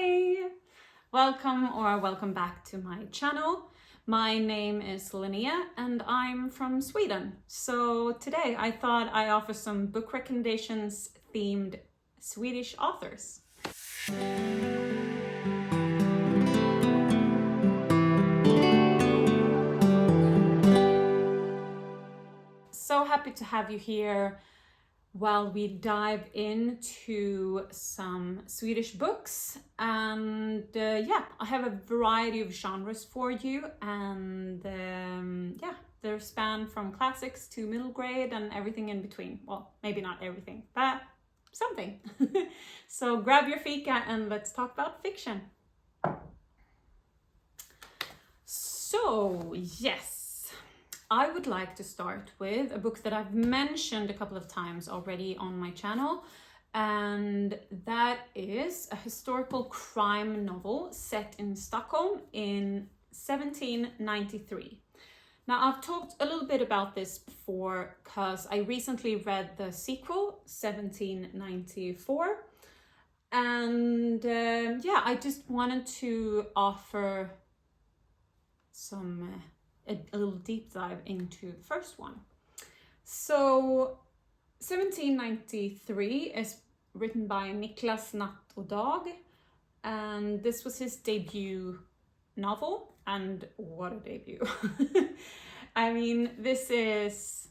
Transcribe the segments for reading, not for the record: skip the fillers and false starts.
Hi! Welcome back to my channel. My name is Linnea and I'm from Sweden. So today I thought I offer some book recommendations themed Swedish authors. So happy to have you here while we dive into some Swedish books, and yeah, I have a variety of genres for you, and yeah, they're span from classics to middle grade and everything in between. Well, maybe not everything, but something. So grab your fika and let's talk about fiction. So yes, I would like to start with a book that I've mentioned a couple of times already on my channel, and that is a historical crime novel set in Stockholm in 1793. Now, I've talked a little bit about this before because I recently read the sequel, 1794, and yeah, I just wanted to offer some a little deep dive into the first one. So 1793 is written by Niklas Natt, and this was his debut novel, and what a debut. I mean, this is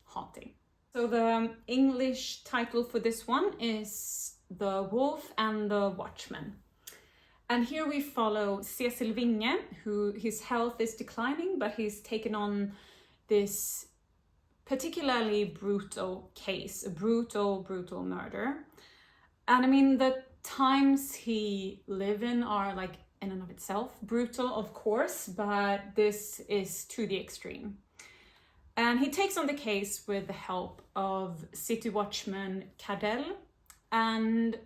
haunting. So the English title for this one is The Wolf and the Watchman. And here we follow Cecil Winge, who his health is declining, but he's taken on this particularly brutal case, a brutal murder. And I mean, the times he live in are like in and of itself brutal, of course, but this is to the extreme. And he takes on the case with the help of city watchman Cadell. And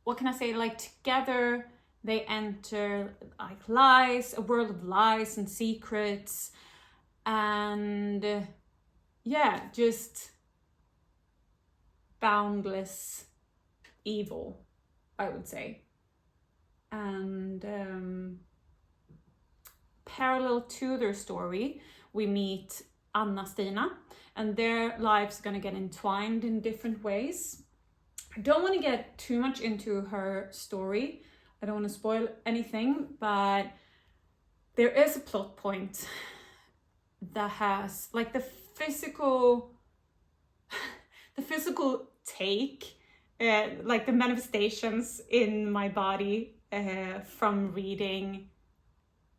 what can I say, like together, they enter like a world of lies and secrets, and yeah, just boundless evil, I would say. And parallel to their story, we meet Anna-Stina, and their lives are gonna get entwined in different ways. I don't want to get too much into her story. I don't want to spoil anything, but there is a plot point that has like the physical take, like the manifestations in my body from reading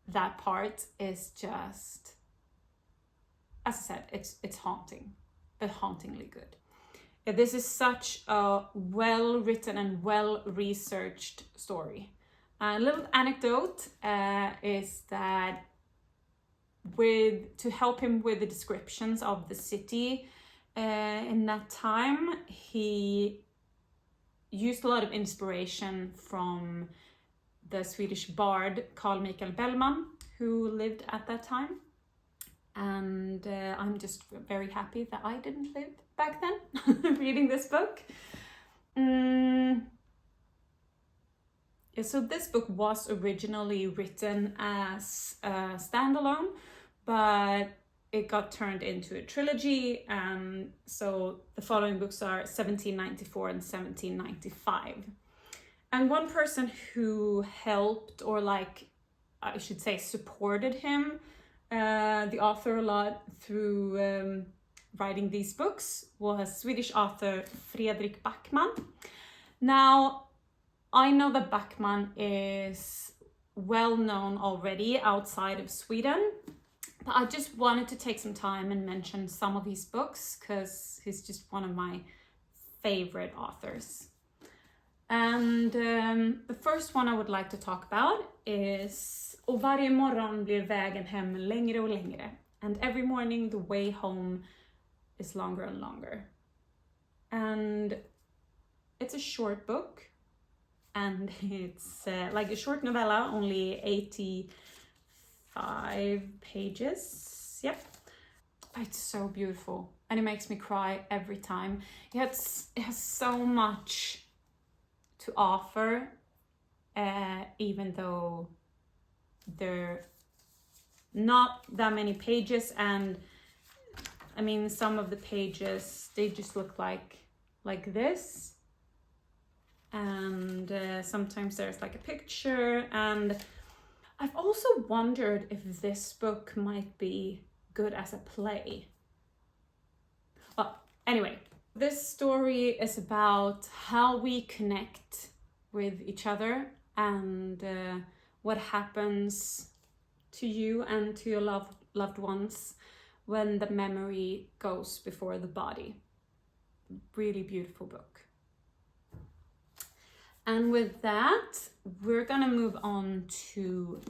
that part is just, as I said, it's haunting, but hauntingly good. This is such a well-written and well-researched story. A little anecdote is that to help him with the descriptions of the city in that time, he used a lot of inspiration from the Swedish bard Carl Michael Bellman, who lived at that time. And I'm just very happy that I didn't live back then reading this book. Yeah, so this book was originally written as a standalone, but it got turned into a trilogy, and so the following books are 1794 and 1795. And one person who helped, or like I should say supported him, the author, a lot through writing these books, was Swedish author Fredrik Backman. Now, I know that Backman is well known already outside of Sweden, but I just wanted to take some time and mention some of his books because he's just one of my favorite authors. And the first one I would like to talk about is Och varje morgon blir vägen hem längre och längre. And every morning the way home is longer and longer. And it's a short book, and it's like a short novella, only 85 pages. Yep. It's so beautiful, and it makes me cry every time. It has so much to offer even though they're not that many pages. And I mean, some of the pages, they just look like this. And sometimes there's like a picture. And I've also wondered if this book might be good as a play. Well, anyway, this story is about how we connect with each other and what happens to you and to your loved ones when the memory goes before the body. Really beautiful book. And with that, we're gonna move on to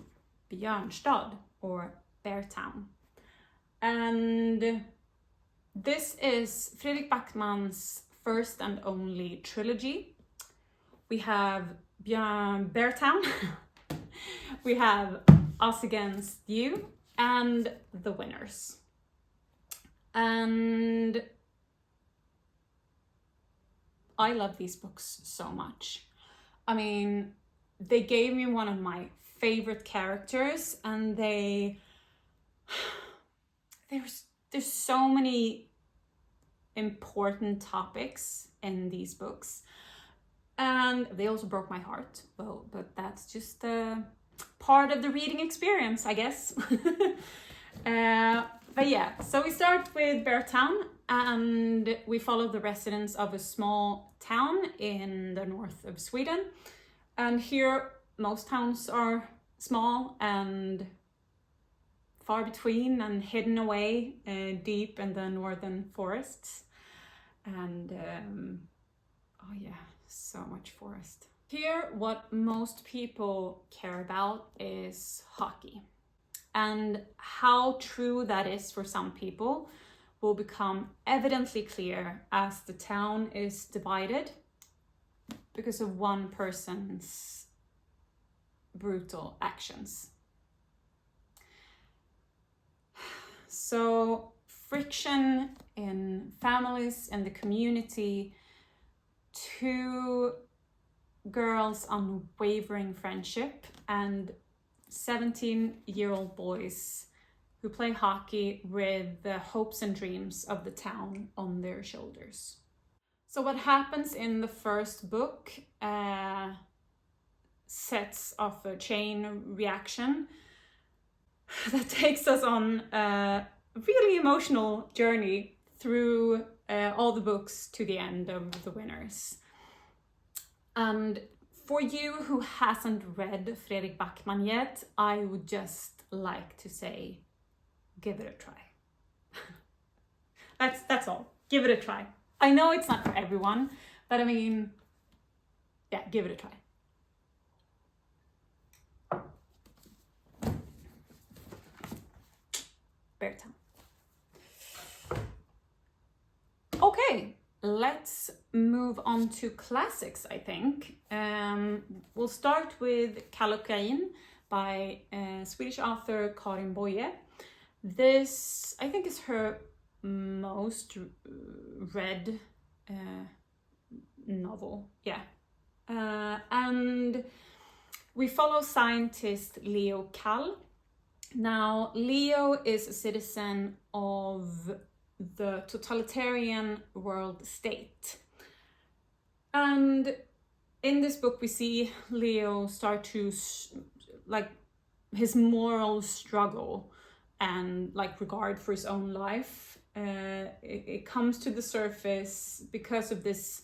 Björnstad, or Beartown. And this is Fredrik Backman's first and only trilogy. We have Beartown, we have Us Against You, and The Winners. And I love these books so much. I mean, they gave me one of my favorite characters, and there's so many important topics in these books, and they also broke my heart. Well, but that's just part of the reading experience, I guess. But yeah, so we start with Beartown, and we follow the residents of a small town in the north of Sweden. And here, most towns are small and far between and hidden away deep in the northern forests. And oh yeah, so much forest. Here, what most people care about is hockey. And how true that is for some people will become evidently clear as the town is divided because of one person's brutal actions. So friction in families and the community, two girls' unwavering friendship, and 17-year-old boys who play hockey with the hopes and dreams of the town on their shoulders. So what happens in the first book sets off a chain reaction that takes us on a really emotional journey through all the books to the end of The Winners. And for you who hasn't read Fredrik Backman yet, I would just like to say, give it a try. That's all. Give it a try. I know it's not for everyone, but I mean, yeah, give it a try. Beartown. Okay, let's move on to classics, I think. We'll start with Kallocain by Swedish author Karin Boye. This, I think, is her most read novel. Yeah. And we follow scientist Leo Kall. Now, Leo is a citizen of the totalitarian world state. And in this book, we see Leo start to, like, his moral struggle and, like, regard for his own life. It comes to the surface because of this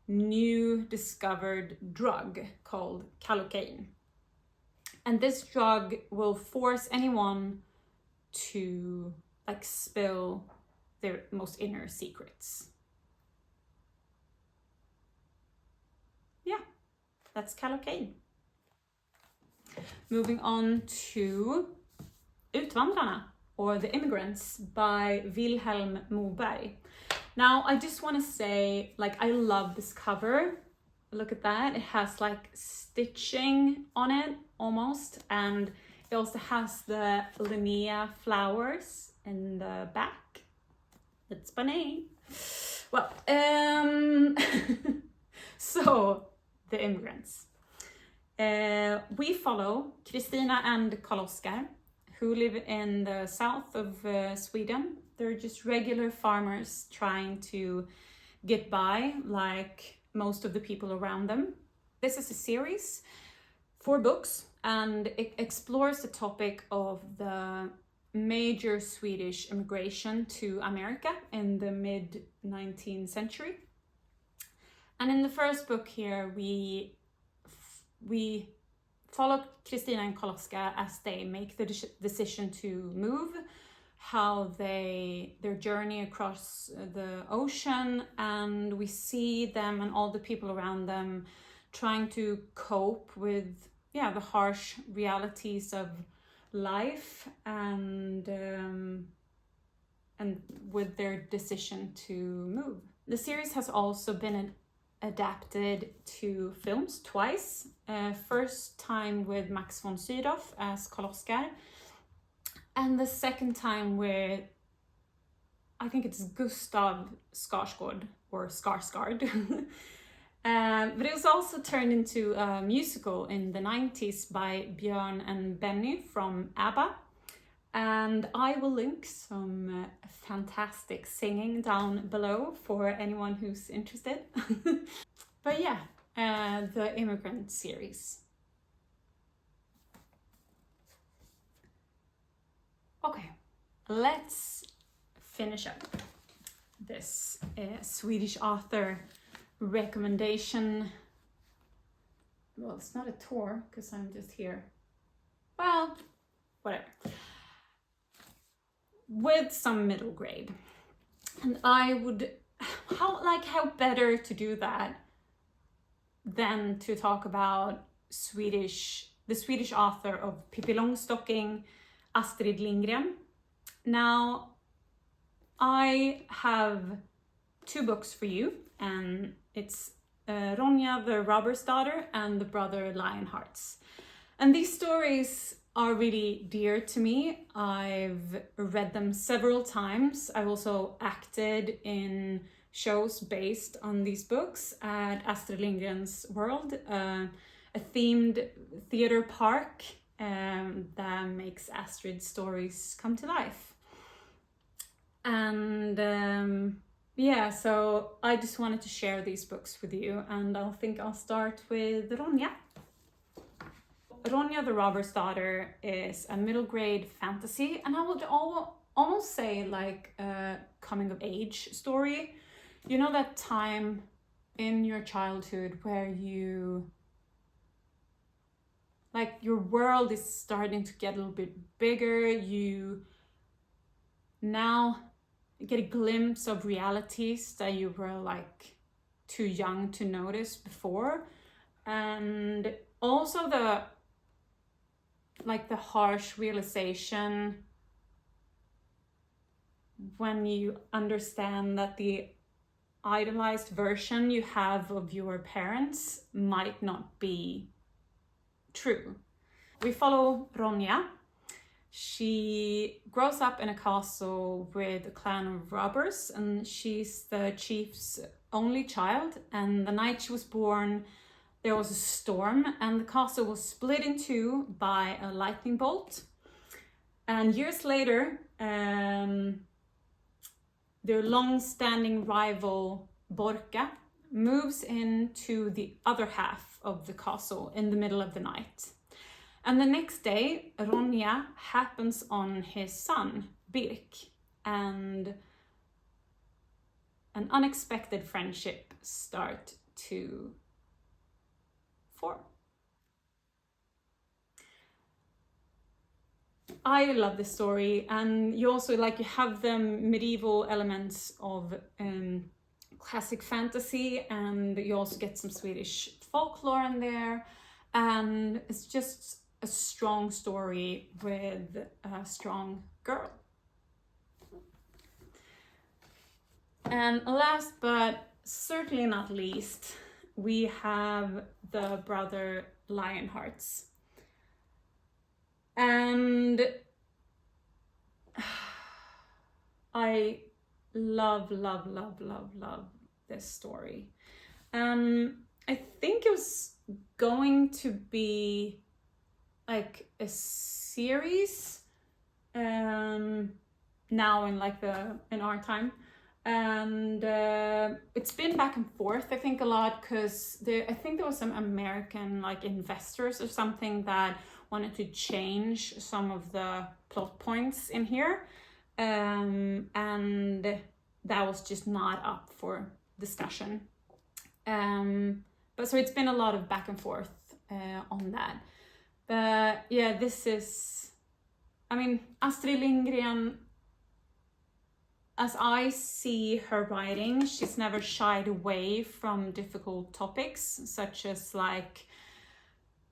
new discovered drug called Kallocain. And this drug will force anyone to, like, spill their most inner secrets. Yeah, that's Kallocain. Moving on to Utvandrarna, or The Emigrants by Vilhelm Moberg. Now, I just want to say, like, I love this cover. Look at that. It has like stitching on it almost, and it also has the Linnea flowers in the back. It's funny. Well, so The Immigrants. We follow Kristina and Karl-Oskar, who live in the south of Sweden. They're just regular farmers trying to get by like most of the people around them. This is a series, 4 books, and it explores the topic of the major Swedish immigration to America in the mid-19th century. And in the first book here, we follow Kristina and Karl-Oskar as they make the decision to move, how their journey across the ocean, and we see them and all the people around them trying to cope with the harsh realities of life and with their decision to move. The series has also been adapted to films twice. First time with Max von Sydow as Karl-Oskar, and the second time with, I think it's Gustav Skarsgård or Skarsgård. But it was also turned into a musical in the 90s by Björn and Benny from ABBA. And I will link some fantastic singing down below for anyone who's interested. But yeah, the Immigrant series. Okay, let's finish up this Swedish author recommendation. Well, it's not a tour because I'm just here. Well, whatever. With some middle grade. And I would, how better to do that than to talk about the Swedish author of Pippi Longstocking, Astrid Lindgren. Now, I have 2 books for you, and it's Ronia the Robber's Daughter and The Brother Lionheart. And these stories are really dear to me. I've read them several times. I've also acted in shows based on these books at Astrid Lindgren's World, a themed theater park that makes Astrid's stories come to life. And so I just wanted to share these books with you, and I think I'll start with Ronia. Ronia the Robber's Daughter is a middle grade fantasy, and I would almost say like a coming of age story. You know that time in your childhood where your world is starting to get a little bit bigger, you now get a glimpse of realities that you were like too young to notice before, and also the harsh realization when you understand that the idealized version you have of your parents might not be true. We follow Ronia. She grows up in a castle with a clan of robbers, and she's the chief's only child. And the night she was born, there was a storm, and the castle was split in 2 by a lightning bolt. And years later, their long-standing rival Borka moves into the other half of the castle in the middle of the night. And the next day, Ronia happens on his son, Birk, and an unexpected friendship start to form. I love this story, and you also you have the medieval elements of classic fantasy, and you also get some Swedish folklore in there, and it's just a strong story with a strong girl. And last but certainly not least, we have The Brother Lionheart. And I love this story. I think it was going to be like a series now in our time, and it's been back and forth, I think, a lot, because I think there was some American like investors or something that wanted to change some of the plot points in here, and that was just not up for discussion. But so it's been a lot of back and forth on that. But yeah, this is, I mean, Astrid Lindgren, as I see her writing, she's never shied away from difficult topics such as like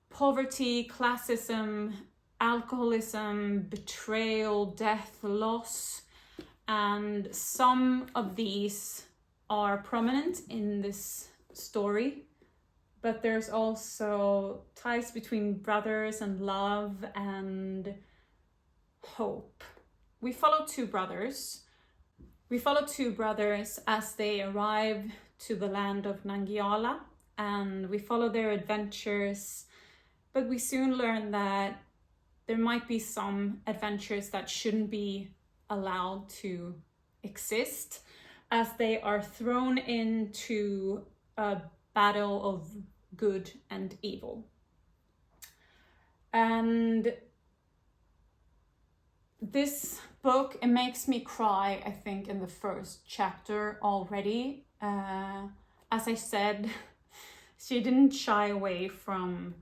poverty, classism, alcoholism, betrayal, death, loss, and some of these are prominent in this story, but there's also ties between brothers and love and hope. We follow two brothers as they arrive to the land of Nangiala, and we follow their adventures, but we soon learn that there might be some adventures that shouldn't be allowed to exist, as they are thrown into a battle of good and evil. And this book, it makes me cry, I think, in the first chapter already. As I said, she didn't shy away from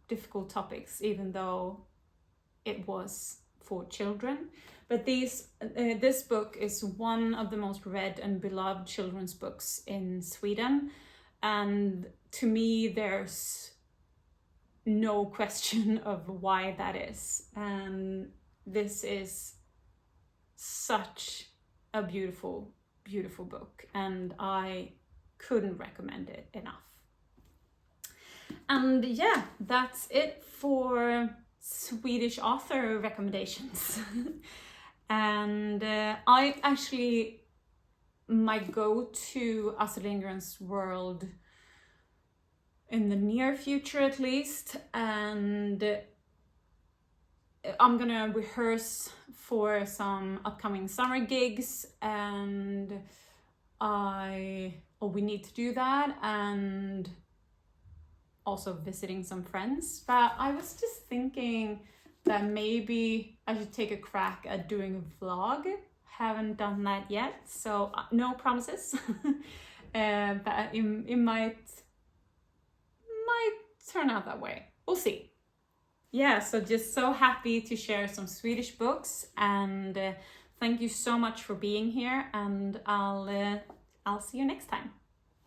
difficult topics, even though it was for children. But this book is one of the most read and beloved children's books in Sweden. And to me, there's no question of why that is. And this is such a beautiful, beautiful book. And I couldn't recommend it enough. And yeah, that's it for Swedish author recommendations. And I actually might go to Astrid Lindgren's world in the near future at least, and I'm gonna rehearse for some upcoming summer gigs, and we need to do that, and also visiting some friends. But I was just thinking that maybe I should take a crack at doing a vlog. Haven't done that yet, so no promises. But it might turn out that way. We'll see. Yeah, so just so happy to share some Swedish books, and thank you so much for being here, and I'll see you next time.